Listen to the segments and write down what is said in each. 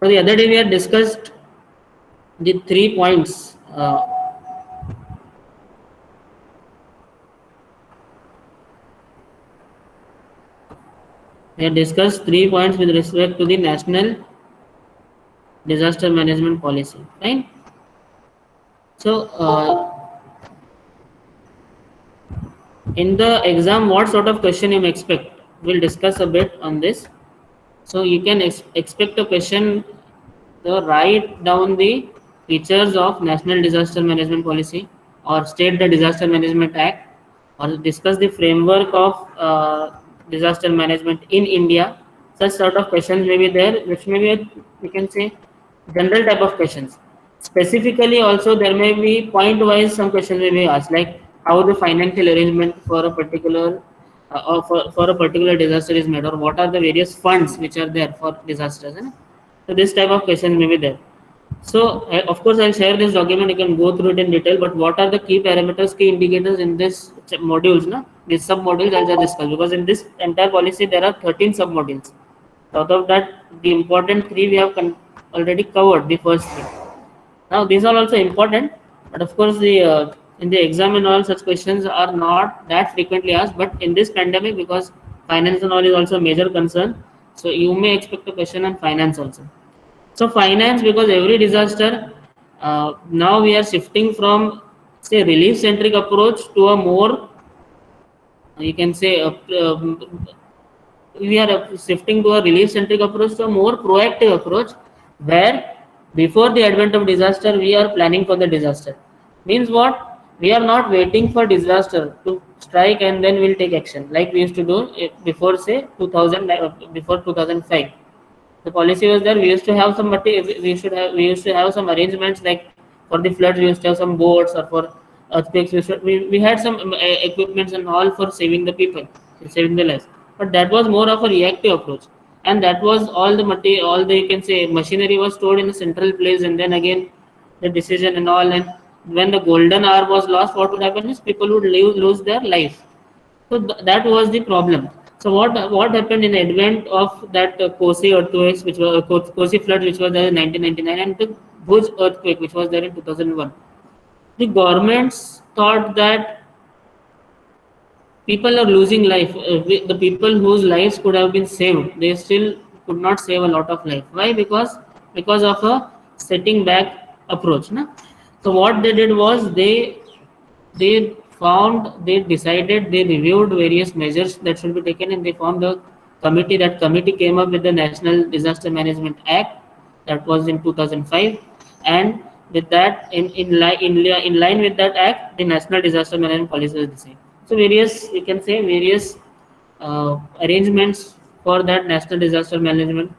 So the other day we had discussed the 3 points. We had discussed 3 points with respect to the national disaster management policy, right? So in the exam, what sort of question you may expect? We'll discuss a bit on this. So you can expect a question to write down the features of National Disaster Management Policy or state the Disaster Management Act or discuss the framework of disaster management in India. Such sort of questions may be there, which may be, we can say, general type of questions. Specifically, also there may be point-wise some questions may be asked, like how the financial arrangement for a particular or for a particular disaster is made, or what are the various funds which are there for disasters. So this type of question may be there. So of course I'll share this document. You can go through it in detail. But what are the key parameters, key indicators in this modules? No, these sub modules I'll just discuss, because in this entire policy there are 13 sub modules. Out of that, the important three we have already covered. The first three. Now these are also important, but of course the in the exam and all such questions are not that frequently asked. But in this pandemic, because finance and all is also a major concern, so you may expect a question on finance also. So finance, because every disaster, now we are shifting from say relief centric approach to a more, you can say we are shifting to a relief centric approach to a more proactive approach, where before the advent of disaster we are planning for the disaster. Means what? We are not waiting for disaster to strike and then we'll take action like we used to do before say 2000, before 2005. The policy was there. We used to have some we used to have some arrangements, like for the floods we used to have some boats, or for earthquakes we had some equipments and all for saving the people, saving the lives. But that was more of a reactive approach, and that was all the material, all the, you can say, machinery was stored in a central place, and then again the decision and all. And when the golden hour was lost, what would happen is people would lose their life. So that was the problem. So what happened in the advent of that Kosi earthquakes, which was Kosi flood, which was there in 1999, and the Bhuj earthquake, which was there in 2001. The governments thought that people are losing life. The people whose lives could have been saved, they still could not save a lot of life. Why? Because of a setting back approach. Na? So what they did was they decided, they reviewed various measures that should be taken, and they formed a committee. That committee came up with the National Disaster Management Act, that was in 2005, and with that, in line with that act, the National Disaster Management Policy was decided. So various, you can say, various arrangements for that National Disaster Management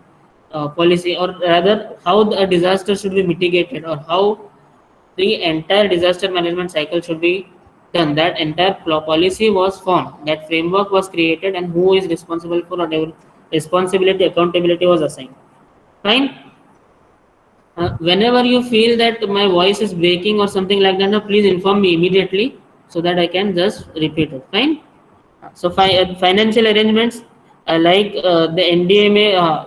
policy, or rather how a disaster should be mitigated, or how the entire disaster management cycle should be done. That entire policy was formed, that framework was created, and who is responsible for whatever responsibility, accountability was assigned. Fine. Whenever you feel that my voice is breaking or something like that, please inform me immediately so that I can just repeat it. Fine. So financial arrangements, like the NDMA,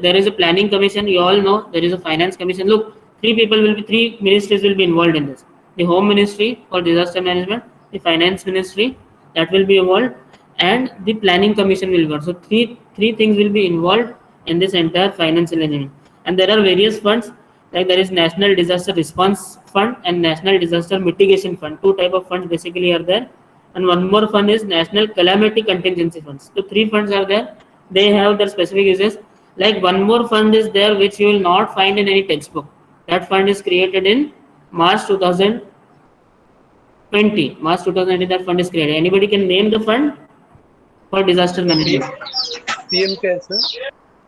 there is a planning commission. You all know there is a finance commission. Look, three ministries will be involved in this: the Home Ministry for disaster management, the Finance Ministry that will be involved, and the Planning Commission will be involved. So three things will be involved in this entire financial arrangement. And there are various funds, like there is National Disaster Response Fund and National Disaster Mitigation Fund. Two type of funds basically are there, and one more fund is National Calamity Contingency Funds. So three funds are there. They have their specific uses. Like one more fund is there which you will not find in any textbook. That fund is created in March 2020. March 2020 that fund is created. Anybody can name the fund for disaster management? PM CARES, sir.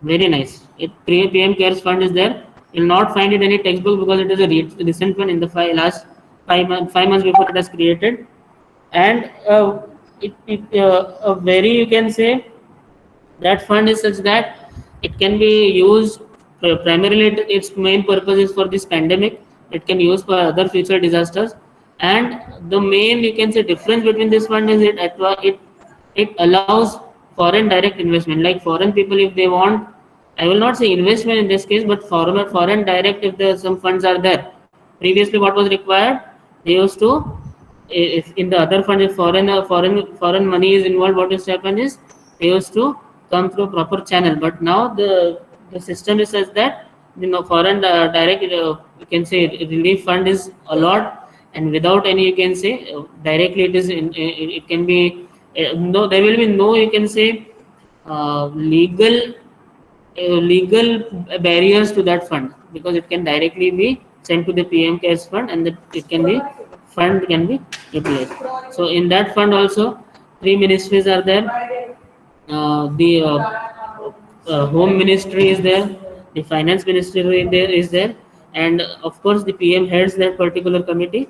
Very nice. PM CARES fund is there. You will not find it in any textbook because it is a recent one in the last 5 months before it was created. And a very, you can say, that fund is such that it can be used primarily, its main purpose is for this pandemic. It can use for other future disasters. And the main, you can say, difference between this fund is it allows foreign direct investment. Like foreign people, if they want I will not say investment in this case, but foreign direct, if there some funds are there. Previously, what was required? They used to, if in the other fund, if foreign money is involved, what is happened is they used to come through proper channel. But now the system is such that foreign direct, you can say relief fund is a lot, and without any, you can say directly it is it can be no, there will be no, you can say legal barriers to that fund, because it can directly be sent to the PM cares fund, and it can be fund can be utilized. So in that fund also, three ministries are there. The home ministry is there, the finance ministry is there, and of course the PM heads that particular committee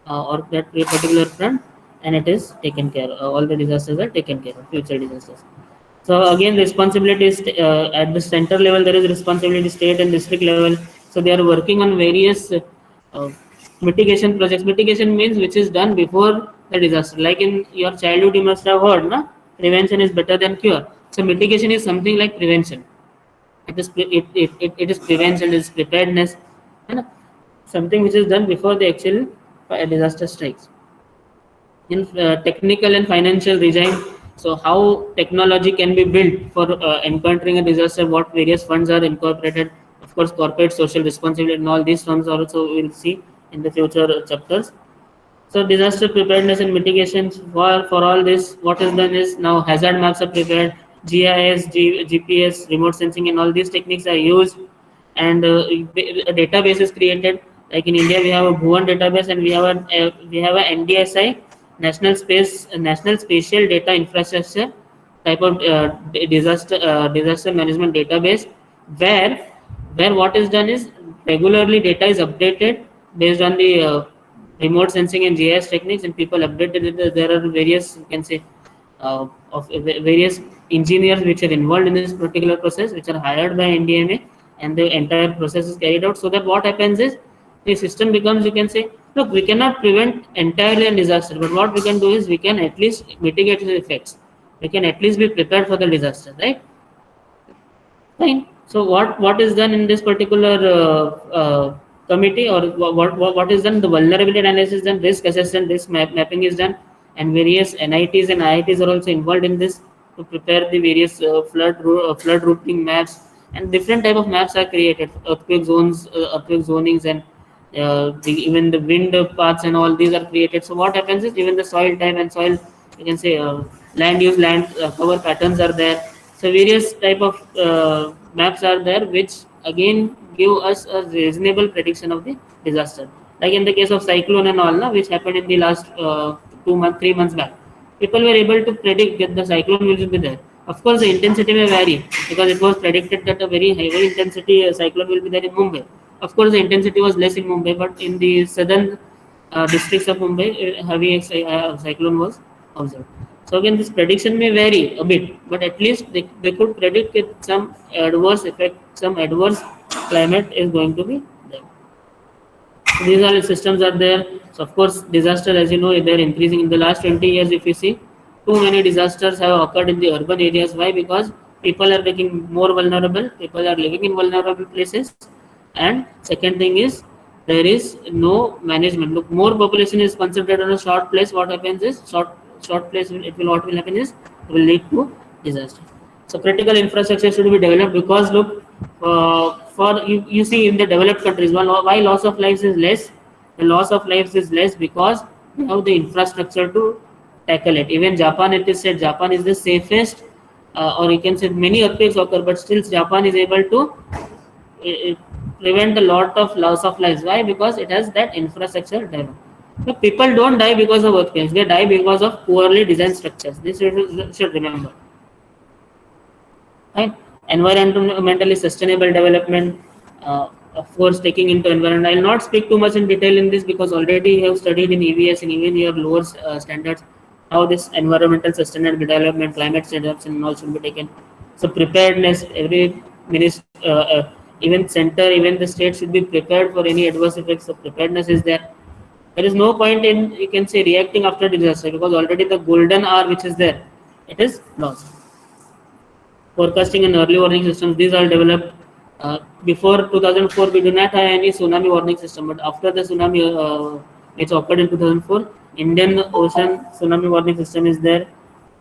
or that particular fund, and it is taken care of. All the disasters are taken care of, future disasters. So again, responsibility is at the center level. There is responsibility state and district level. So they are working on various mitigation projects. Mitigation means which is done before the disaster. Like in your childhood, you must have heard, na? Prevention is better than cure. So mitigation is something like prevention. It is prevention, it is preparedness, and something which is done before the actual disaster strikes. In technical and financial regime, so how technology can be built for encountering a disaster, what various funds are incorporated, of course corporate social responsibility and all these funds also we'll see in the future chapters. So disaster preparedness and mitigation, for all this, what is done is now hazard maps are prepared, GIS, GPS, remote sensing, and all these techniques are used, and a database is created. Like in India, we have a Bhuvan database, and we have a NDSI, National Spatial Data Infrastructure type of disaster management database, where what is done is regularly data is updated based on the remote sensing and GIS techniques, and people updated it. There are various, you can say, various engineers which are involved in this particular process, which are hired by NDMA, and the entire process is carried out. So that what happens is the system becomes, you can say, look, we cannot prevent entirely a disaster, but what we can do is we can at least mitigate the effects. We can at least be prepared for the disaster, right? Fine. So what is done in this particular committee, or what is done? The vulnerability analysis done, risk assessment, mapping is done, and various NITs and IITs are also involved in this to prepare the various flood routing maps, and different type of maps are created, earthquake zones, earthquake zonings, and even the wind paths and all these are created. So what happens is even the soil type and soil, you can say land use, land cover patterns are there. So various type of maps are there, which again give us a reasonable prediction of the disaster. Like in the case of cyclone and all, which happened in the last 3 months back, people were able to predict that the cyclone will be there. Of course, the intensity may vary, because it was predicted that a very high intensity cyclone will be there in Mumbai. Of course, the intensity was less in Mumbai, but in the southern districts of Mumbai, heavy cyclone was observed. So again, this prediction may vary a bit, but at least they could predict that some adverse effect, some adverse climate is going to be there. So these are the systems are there. So of course, disaster, as you know, they are increasing in the last 20 years. If you see, too many disasters have occurred in the urban areas. Why? Because people are becoming more vulnerable. People are living in vulnerable places, and second thing is there is no management. Look, more population is concentrated on a short place. What happens is short place, what will happen is will lead to disaster. So critical infrastructure should be developed, because look, for you see in the developed countries, why loss of lives is less? The loss of lives is less because they have the infrastructure to tackle it. Even Japan, it is said Japan is the safest, or you can say many earthquakes occur, but still Japan is able to prevent a lot of loss of lives. Why? Because it has that infrastructure developed. So people don't die because of earthquakes; they die because of poorly designed structures. This should remember. Right? Environmentally sustainable development, of course, taking into environment. I will not speak too much in detail in this, because already you have studied in EVS and even your lower standards how this environmental sustainable development, climate adaptation, and all should be taken. So preparedness, every minister, even center, even the state should be prepared for any adverse effects. So preparedness is there. There is no point in, you can say, reacting after disaster, because already the golden hour which is there, it is lost. forecasting and early warning systems. These are developed before 2004. We do not have any tsunami warning system, but after the tsunami which occurred in 2004, Indian Ocean tsunami warning system is there,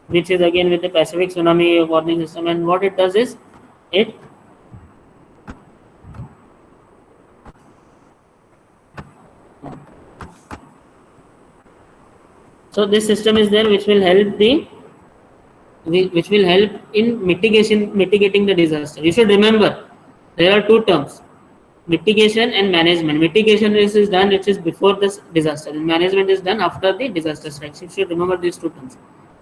which is again with the Pacific tsunami warning system. And what it does is it so this system is there which will help which will help in mitigating the disaster. You should remember there are two terms: mitigation and management. Mitigation is done which is before this disaster, and management is done after the disaster strikes. You should remember these two terms.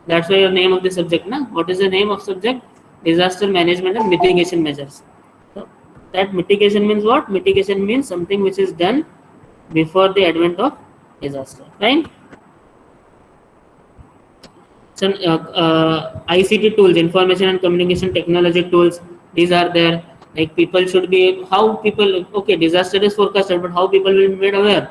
That's why your name of the subject. Na? What is the name of subject? Disaster management and mitigation measures. So that mitigation means what? Mitigation means something which is done before the advent of disaster. Right? Some ICT tools, information and communication technology tools, these are there. Like people should be, how people, okay, disaster is forecasted, but how people will be made aware?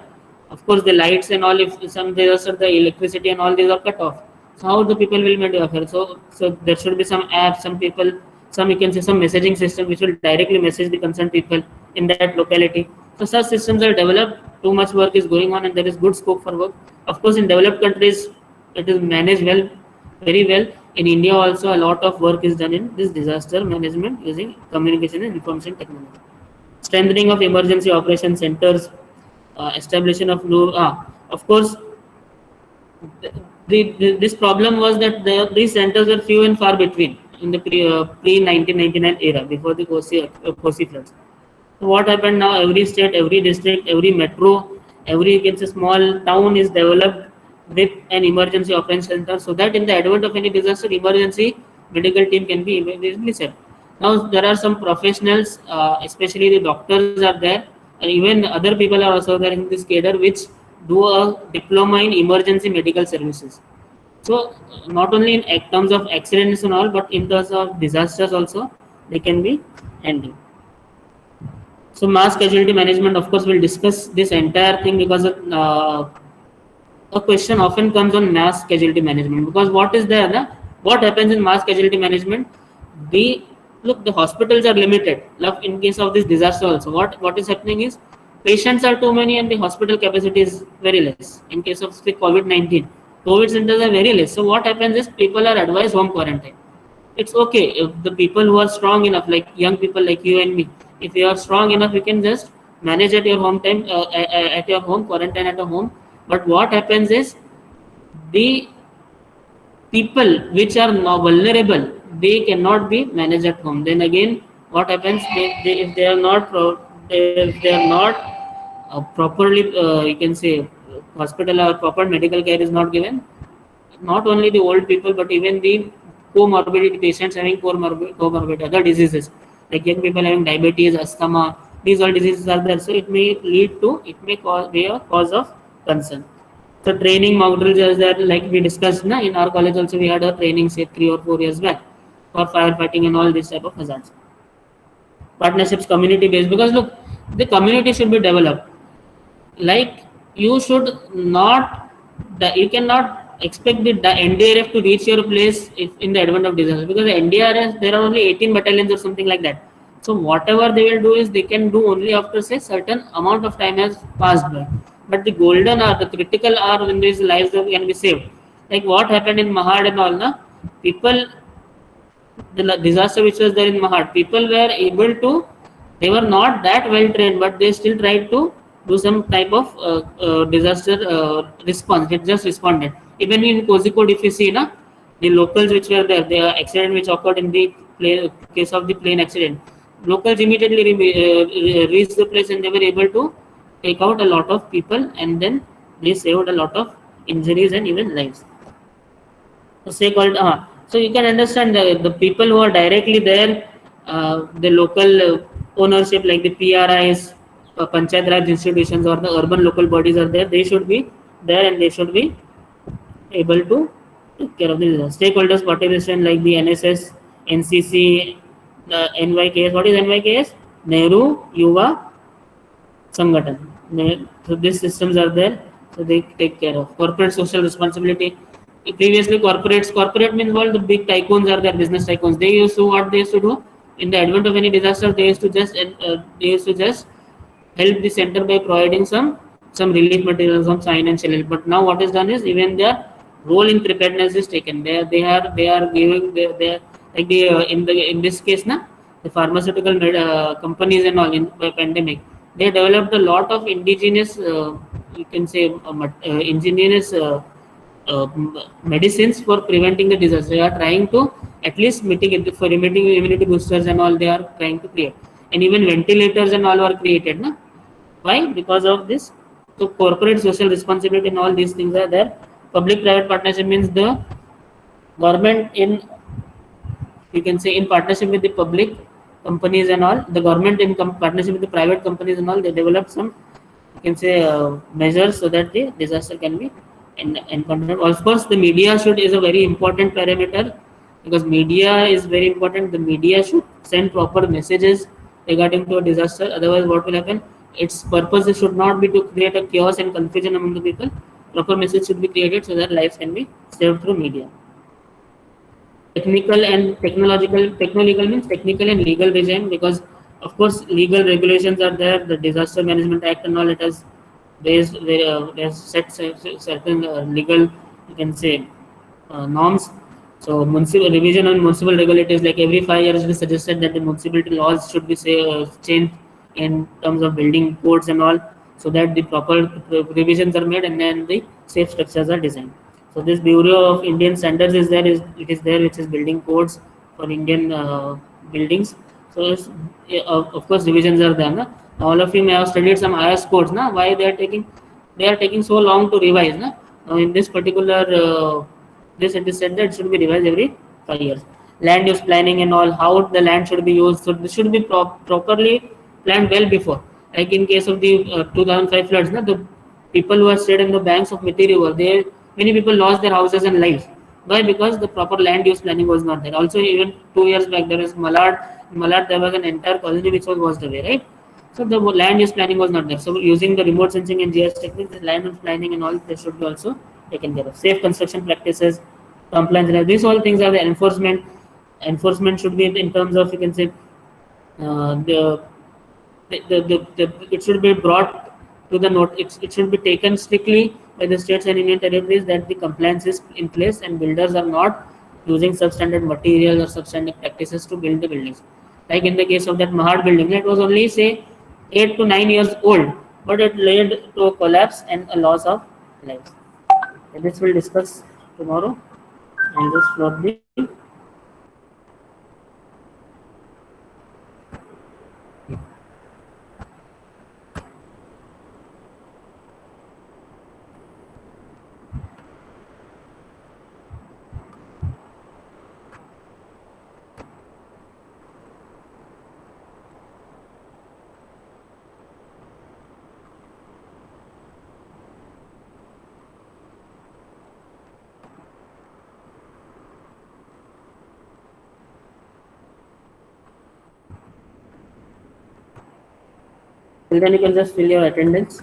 Of course, the lights and all, if some disaster, the electricity and all these are cut off. So how the people will be made aware? So there should be some apps, some people, some you can say some messaging system which will directly message the concerned people in that locality. So such systems are developed. Too much work is going on, and there is good scope for work. Of course, in developed countries, it is managed well, very well. In India also a lot of work is done in this disaster management using communication and information technology. Strengthening of emergency operation centers, establishing of new, of course, this problem was that these centers were few and far between in the pre 1999 era, before the Kosi floods. So what happened now? Every state, every district, every metro, every you can say small town is developed with an emergency operation center, so that in the advent of any disaster, emergency medical team can be immediately set. Now there are some professionals, especially the doctors are there, and even other people are also there in this cadre, which do a diploma in emergency medical services. So not only in terms of accidents and all, but in terms of disasters also, they can be handled. So mass casualty management, of course, we'll discuss this entire thing because a question often comes on mass casualty management, because what is there? Na? What happens in mass casualty management? The hospitals are limited. In case of this disaster also, what is happening is patients are too many and the hospital capacity is very less. In case of the COVID-19, COVID centers are very less. So what happens is people are advised home quarantine. It's okay if the people who are strong enough, like young people like you and me, if you are strong enough, you can just manage at your home time, at your home, quarantine at a home. But what happens is the people which are now vulnerable, they cannot be managed at home. Then again, what happens? If they are not properly, you can say hospital or proper medical care is not given. Not only the old people, but even the comorbidity patients having comorbid other diseases, like young people having diabetes, asthma, these all diseases are there. So it may be a cause of concern. So training modules is there, like we discussed in our college also, we had a training say 3 or 4 years back for firefighting and all this type of hazards. Partnerships, community based, because look, the community should be developed. Like you cannot expect the NDRF to reach your place if in the advent of disaster, because the NDRF, there are only 18 battalions or something like that. So whatever they will do is they can do only after say certain amount of time has passed by. But the golden hour, the critical hour when these lives can be saved. Like what happened in Mahad and all, people, the disaster which was there in Mahad, people were able to, they were not that well trained, but they still tried to do some type of disaster response. They just responded. Even in Kozhikode, if you see, the locals which were there, the accident which occurred in the case of the plane accident, locals immediately reached the place and they were able to take out a lot of people, and then they saved a lot of injuries and even lives. So you can understand the people who are directly there, the local ownership like the PRIs, Panchayat Raj institutions or the urban local bodies are there. They should be there and they should be able to take care of the stakeholders participation like the NSS, NCC, the NYKS. What is NYKS? Nehru Yuva Sangathan. So these systems are there, so they take care of corporate social responsibility. previously corporate means all the big tycoons are their business tycoons. They used to what they used to do in the advent of any disaster. They used to just help the center by providing some relief materials, some financial help. But now what is done is even their role in preparedness is taken. They are giving they like the in this case na the pharmaceutical companies and all in by pandemic, they developed a lot of indigenous you can say indigenous uh, medicines for preventing the disease. They are trying to at least mitigate for limiting immunity boosters and all. They are trying to create, and even ventilators and all are created. Na? Why? Because of this. So corporate social responsibility and all these things are there. Public-private partnership means the government in you can say in partnership with the public companies and all. The government in partnership with the private companies and all. They develop some you can say measures so that the disaster can be encountered. Of course, the media should is a very important parameter because media is very important. The media should send proper messages regarding to a disaster. Otherwise, what will happen? Its purpose should not be to create a chaos and confusion among the people. Proper message should be created so that lives can be saved through media. Technical and technological means technical and legal regime, because of course legal regulations are there. The disaster management act and all, it has based has set certain legal you can say norms. So municipal revision on municipal regulators, like every 5 years it is suggested that the municipality laws should be changed in terms of building codes and all, so that the proper revisions are made and then the safe structures are designed. So this Bureau of Indian Standards is there, which is building codes for Indian buildings. So of course revisions are there. Na? All of you may have studied some IS codes. Na? Why they are taking so long to revise? Na? Now in this particular this it is said that it should be revised every 5 years. Land use planning and all, how the land should be used. So this should be properly planned well before. Like in case of the 2005 floods, na, the people who are stayed in the banks of Miti River, many people lost their houses and lives. Why? Because the proper land use planning was not there. Also, even 2 years back, there was Malad. In Malad, there was an entire colony which was washed away, right? So the land use planning was not there. So using the remote sensing and GIS techniques, the land use planning and all, they should be also taken care of. Safe construction practices, compliance, these all things are the enforcement. Enforcement should be in terms of you can say the it should be brought to the note. It should be taken strictly by the states and union territories that the compliance is in place and builders are not using substandard materials or substandard practices to build the buildings. Like in the case of that Mahad building, it was only say 8 to 9 years old, but it led to a collapse and a loss of lives. And this we'll discuss tomorrow. I'll just plot the till then you can just fill your attendance.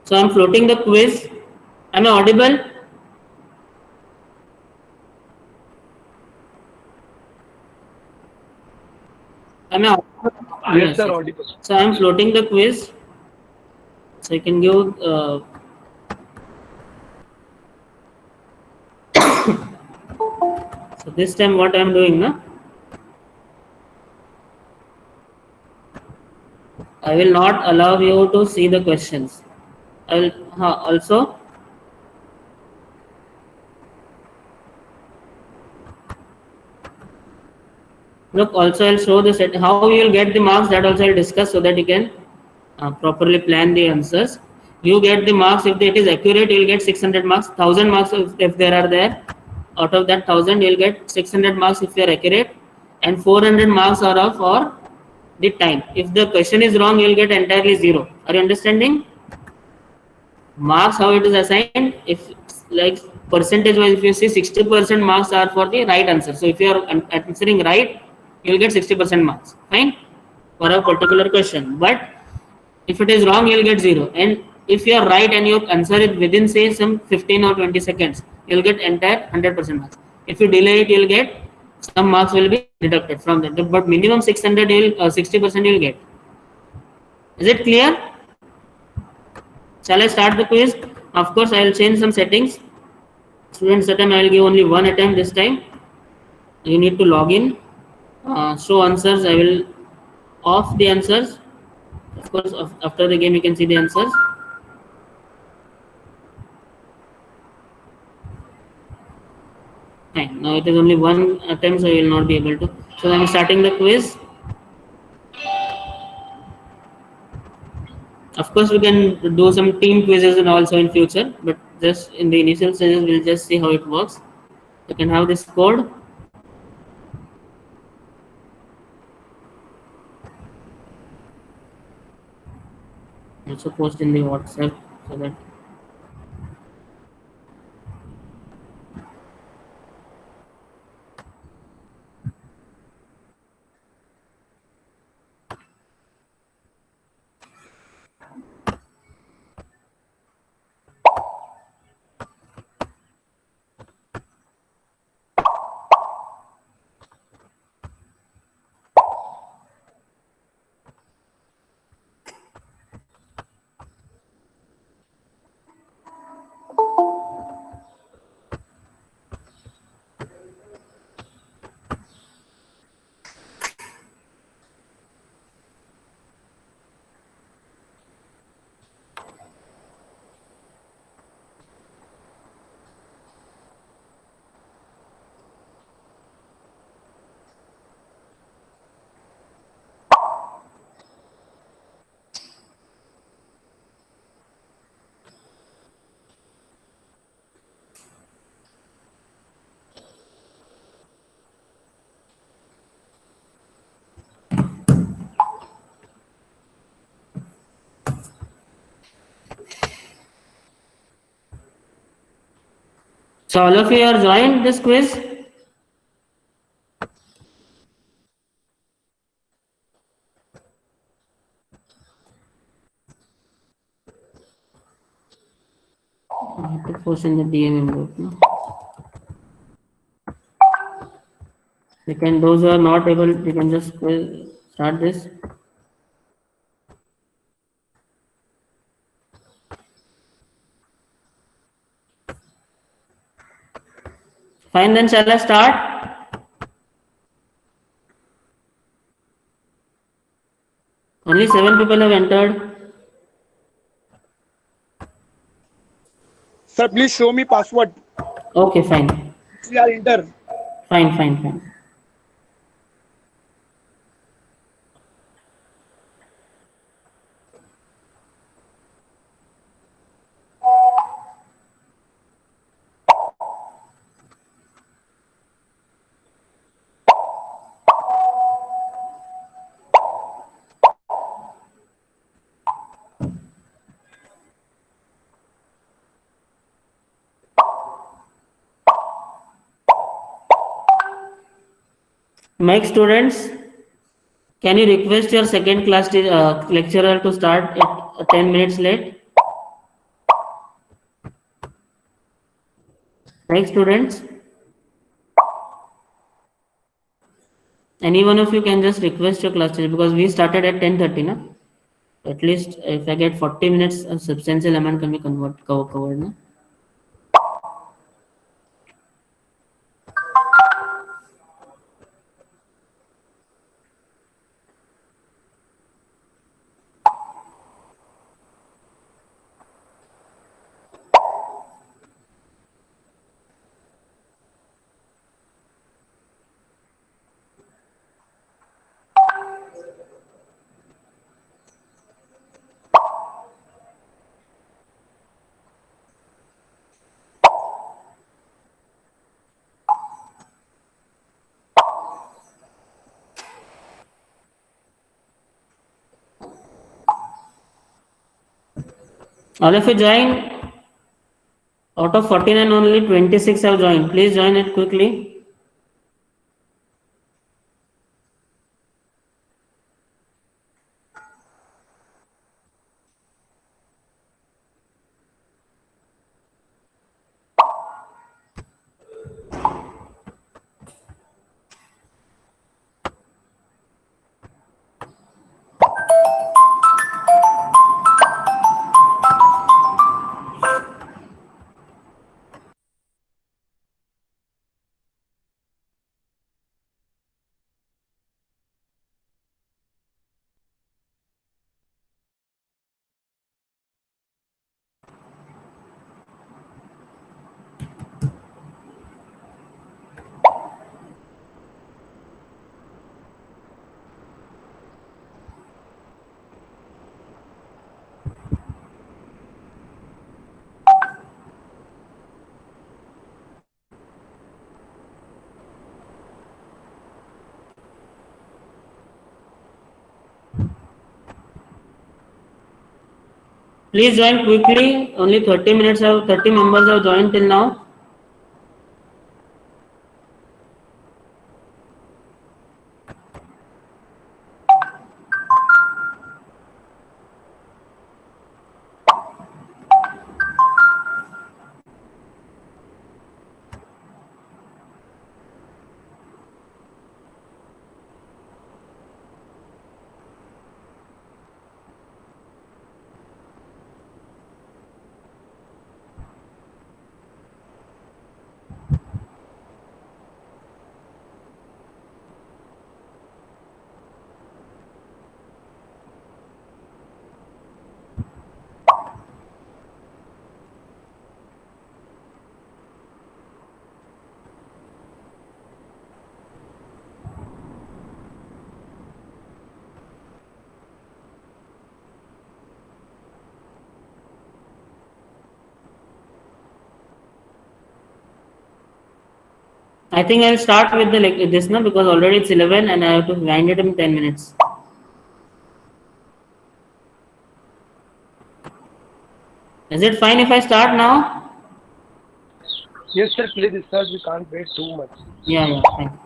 So I'm floating the quiz. Am I audible? Am I audible? Yes, sir, audible. So I'm floating the quiz. So you can give so this time what I'm doing now, I will not allow you to see the questions. I will also look, also I'll show the set how you will get the marks, that also I'll discuss so that you can properly plan the answers. You get the marks if it is accurate, you will get 600 marks. 1000 marks if there are there. Out of that 1000, you will get 600 marks if you are accurate, and 400 marks are for the time. If the question is wrong, you will get entirely 0. Are you understanding? Marks how it is assigned? If like percentage wise, if you see 60% marks are for the right answer. So if you are answering right, you will get 60% marks. Fine, for a particular question. But if it is wrong, you will get 0. And if you are right and your answer is within say some 15 or 20 seconds, you will get entire 100% marks. If you delay it, you will get some marks will be deducted from that. But minimum 600, you will 60% you will get. Is it clear? Shall I start the quiz? Of course, I will change some settings. Students attempt, I will give only one attempt this time. You need to log in. Show answers, I will off the answers. Of course, after the game you can see the answers. Fine. Now it is only one attempt, so you will not be able to. So I am starting the quiz. Of course, we can do some team quizzes and also in future, but just in the initial stages, we'll just see how it works. You can have this code. Also post in the WhatsApp so that. So all of you are joined this quiz. I have to post in the DMM group. No? You can, those who are not able, you can just start this. Fine, then shall I start? Only 7 people have entered. Sir, please show me password. Okay, fine. We are enter. Fine. Mike students, can you request your second class lecturer to start at 10 minutes late? Mike students, any one of you can just request your class teacher because we started at 10:30, na? At least if I get 40 minutes, a substantial amount can be covered, na? All of you join. Out of 49, only 26 have joined. Please join it quickly. Please join quickly. Only 30 members have joined till now. I think I'll start with this now because already it's 11 and I have to wind it in 10 minutes. Is it fine if I start now? Yes, sir. Please start. We can't wait too much. Yeah, fine.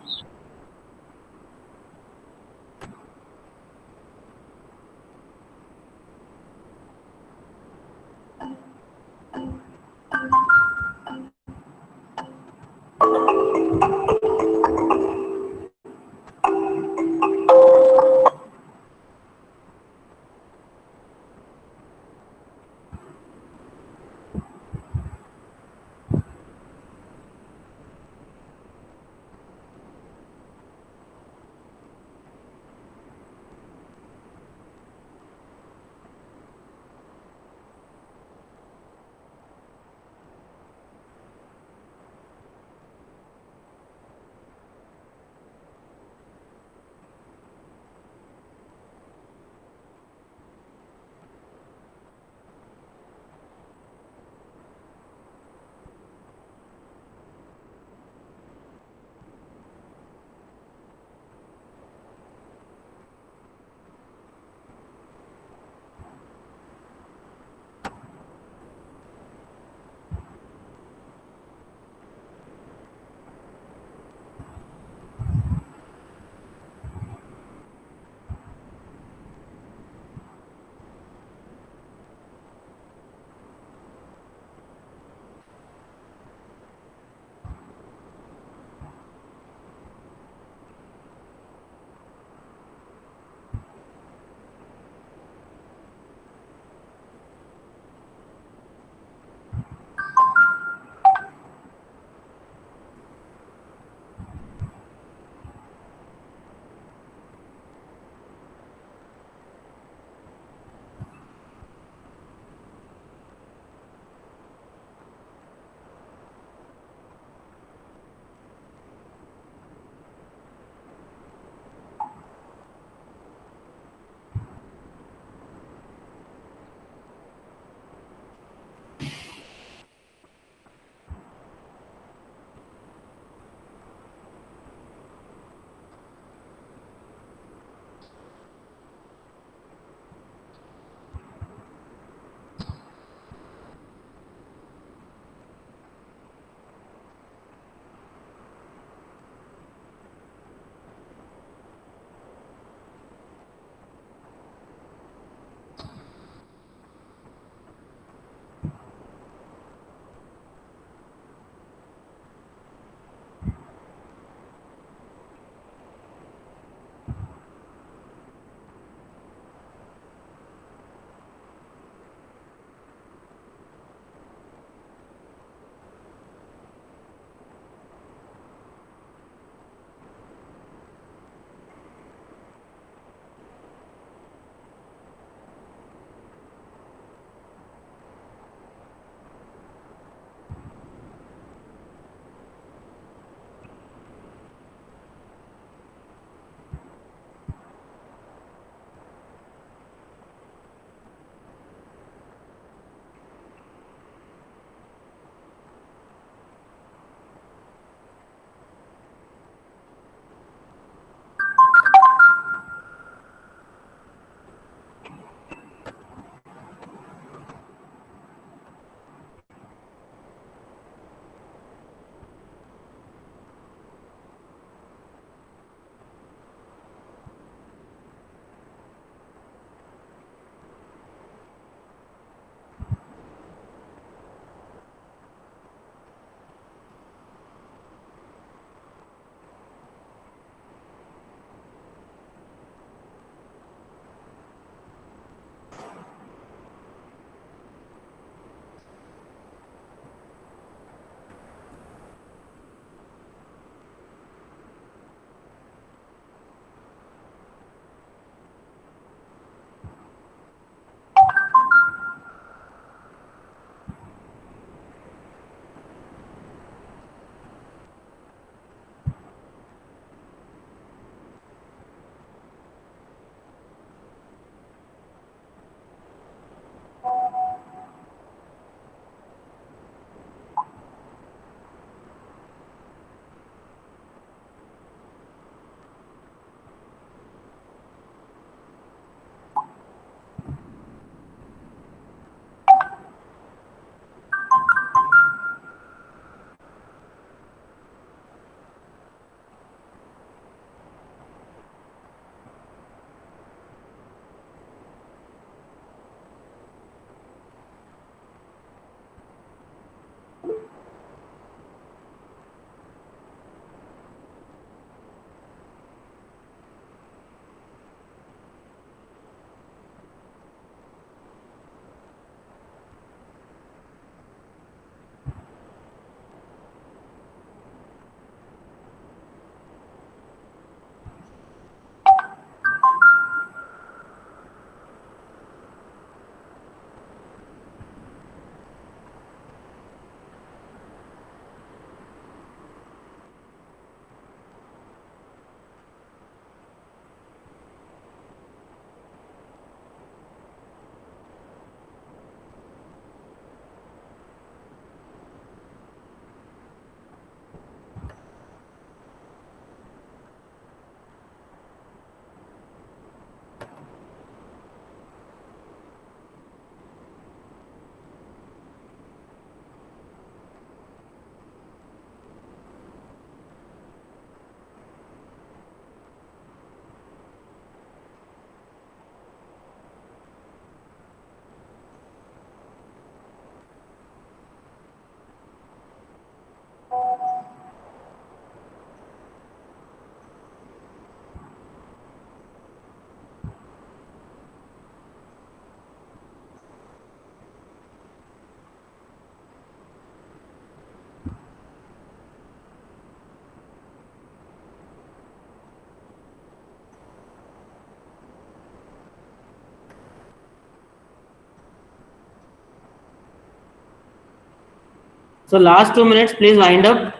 So last 2 minutes, please wind up,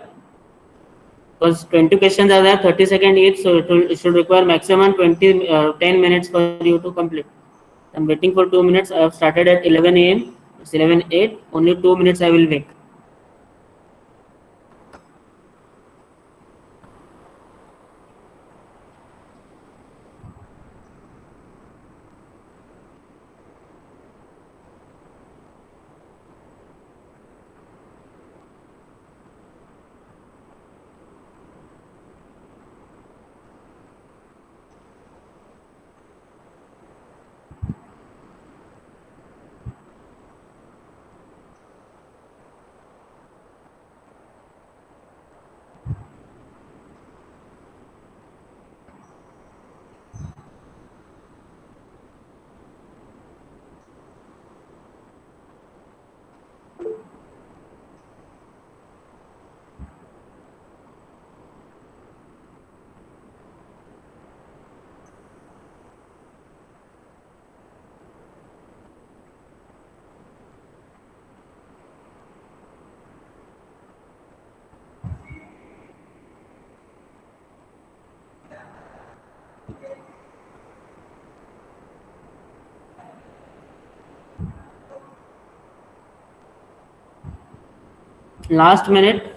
because 20 questions are there, 30 seconds each, so it should require maximum 10 minutes for you to complete. I'm waiting for 2 minutes. I have started at 11 a.m. It's 11:08. Only 2 minutes I will wait. Last minute.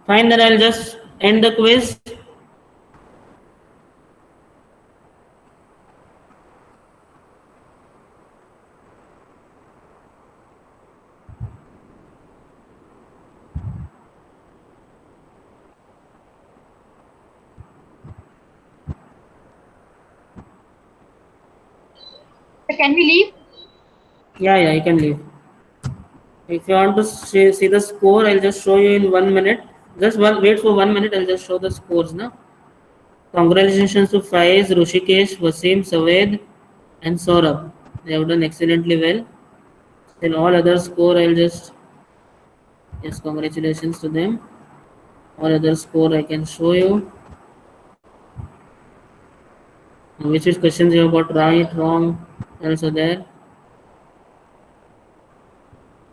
Fine, then I'll just end the quiz. So can we leave? Yeah, you can leave. If you want to see the score, I'll just show you in 1 minute. Wait for 1 minute. I'll just show the scores now. Congratulations to Faiz, Rushikesh, Wasim, Saved, and Saurabh. They have done excellently well. Then all other score, I'll just yes, congratulations to them. All other score I can show you. Which is questions you have got right, wrong, also there.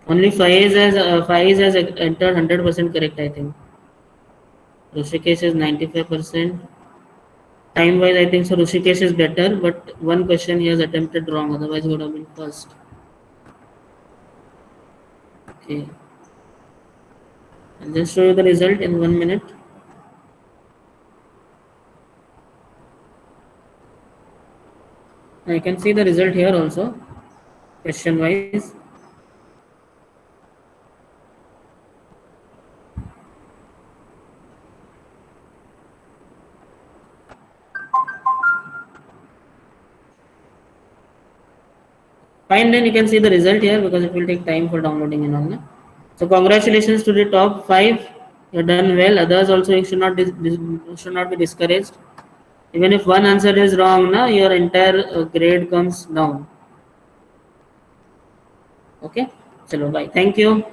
Only Faiz has entered 100% correct, I think. Rushikesh is 95%. Time wise, I think so. Rushikesh is better, but one question he has attempted wrong, otherwise, he would have been first. Okay. I'll just show you the result in 1 minute. I can see the result here also, question wise. Fine, then you can see the result here because it will take time for downloading and all. No? So congratulations to the top 5. You've done well. Others also should not be discouraged. Even if one answer is wrong, na, your entire grade comes down. Okay, chalo bye, thank you.